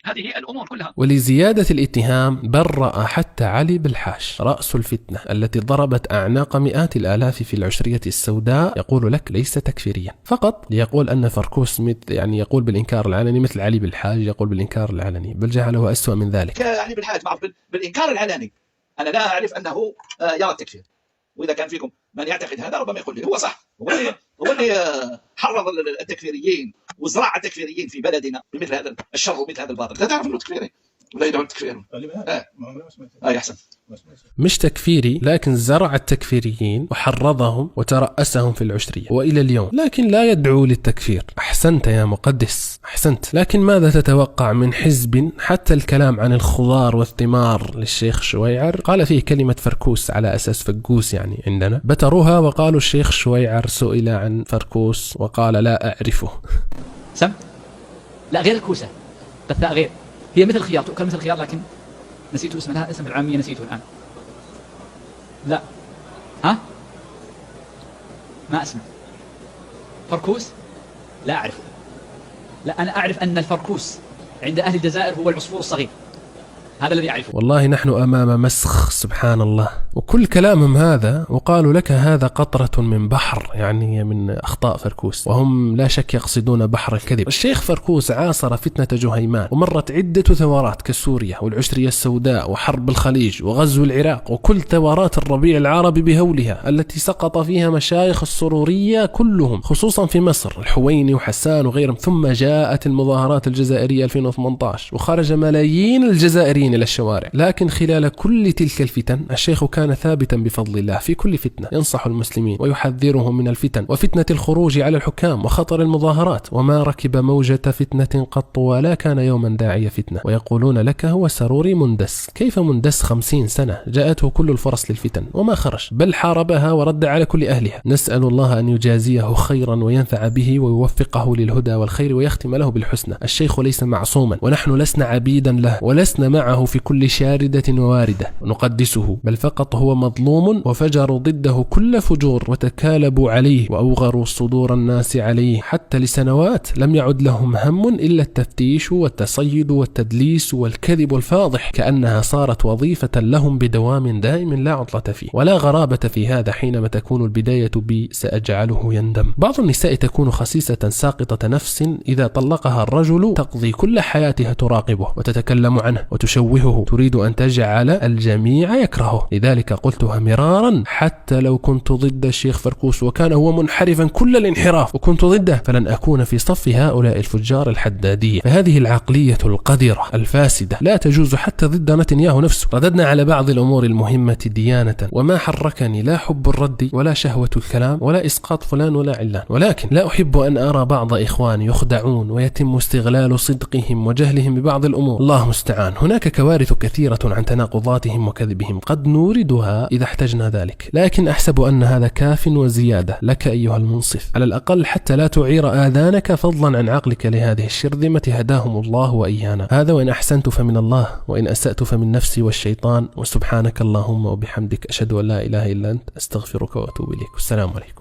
هذه الأمور كلها. ولزيادة الاتهام برأ حتى علي بالحاش رأس الفتنة التي ضربت أعناق مئات الآلاف في العشرية السوداء، يقول لك ليس تكفيريا، فقط ليقول أن فركوس يعني يقول بالإنكار العلني مثل علي بالحاج يقول بالإنكار العلني، بل جعله أسوأ من ذلك. علي بالحاج معروف بالإنكار العلني، أنا لا أعرف أنه يرى التكفير، وإذا كان فيكم من يعتقد هذا ربما يقول لي هو صح، هو اللي حرض التكفيريين وزرع التكفيريين في بلدنا بمثل هذا الشر ومثل هذا الباطل. لا تعرف أنه تكفيري، ولا يدعون التكفير. أحسن. مش تكفيري، لكن زرع التكفيريين وحرضهم وترأسهم في العشرية وإلى اليوم، لكن لا يدعو للتكفير. أحسنت يا مقدس، أحسنت. لكن ماذا تتوقع من حزب حتى الكلام عن الخضار والثمار للشيخ شويعر قال فيه كلمة فركوس على أساس فقوس يعني عندنا، بتروها وقالوا الشيخ شويعر سئل عن فركوس وقال لا أعرفه. سم؟ لا غير الكوسة، الثاء غير، هي مثل الخيار، تؤكل مثل الخيار، لكن نسيت اسمها، اسم العامية نسيته الآن. لا ها؟ ما اسمه فركوس؟ لا أعرفه. لا أنا أعرف أن الفركوس عند أهل الجزائر هو العصفور الصغير، هذا الذي أعرفه. والله نحن أمام مسخ سبحان الله، وكل كلامهم هذا وقالوا لك هذا قطرة من بحر، يعني من أخطاء فركوس، وهم لا شك يقصدون بحر الكذب. الشيخ فركوس عاصر فتنة جهيمان، ومرت عدة ثورات كسوريا والعشرية السوداء وحرب الخليج وغزو العراق وكل ثورات الربيع العربي بهولها التي سقط فيها مشايخ السرورية كلهم، خصوصا في مصر الحويني وحسان وغيرهم. ثم جاءت المظاهرات الجزائرية 2018 وخرج ملايين الجزائريين إلى الشوارع. لكن خلال كل تلك الفتن الشيخ كان ثابتا بفضل الله في كل فتنة، ينصح المسلمين ويحذرهم من الفتن وفتنة الخروج على الحكام وخطر المظاهرات، وما ركب موجة فتنة قط ولا كان يوما داعي فتنة. ويقولون لك هو سروري مندس. كيف مندس؟ 50 سنة جاءته كل الفرص للفتن وما خرج، بل حاربها ورد على كل أهلها. نسأل الله أن يجازيه خيرا وينفع به ويوفقه للهدى والخير ويختم له بالحسنى. الشيخ ليس معصوما، ونحن لسنا عبيدا له، ولسنا معه في كل شاردة وواردة نقدسه، بل فقط هو مظلوم وفجروا ضده كل فجور وتكالبوا عليه وأوغروا صدور الناس عليه، حتى لسنوات لم يعد لهم هم إلا التفتيش والتصيد والتدليس والكذب الفاضح، كأنها صارت وظيفة لهم بدوام دائم لا عطلة فيه. ولا غرابة في هذا حينما تكون البداية سأجعله يندم. بعض النساء تكون خسيسة ساقطة نفس، إذا طلقها الرجل تقضي كل حياتها تراقبه وتتكلم عنه وتشوهه، تريد أن تجعل الجميع يكرهه. لذلك قلتها مرارا، حتى لو كنت ضد الشيخ فركوس وكان هو منحرفا كل الانحراف وكنت ضده، فلن أكون في صف هؤلاء الفجار الحدادية. فهذه العقلية القذرة الفاسدة لا تجوز حتى ضد نتنياهو نفسه. رددنا على بعض الأمور المهمة ديانة، وما حركني لا حب الرد ولا شهوة الكلام ولا إسقاط فلان ولا علان، ولكن لا أحب أن أرى بعض إخواني يخدعون ويتم استغلال صدقهم وجهلهم ببعض الأمور. الله مستعان. هناك كوارث كثيرة عن تناقضاتهم وكذبهم قد نوردها إذا احتجنا ذلك، لكن أحسب أن هذا كاف وزيادة لك أيها المنصف، على الأقل حتى لا تعير آذانك فضلا عن عقلك لهذه الشرذمة هداهم الله وإيانا. هذا وإن أحسنت فمن الله، وإن أسأت فمن نفسي والشيطان. وسبحانك اللهم وبحمدك، أشهد أن لا إله إلا أنت، أستغفرك وأتوب إليك. والسلام عليكم.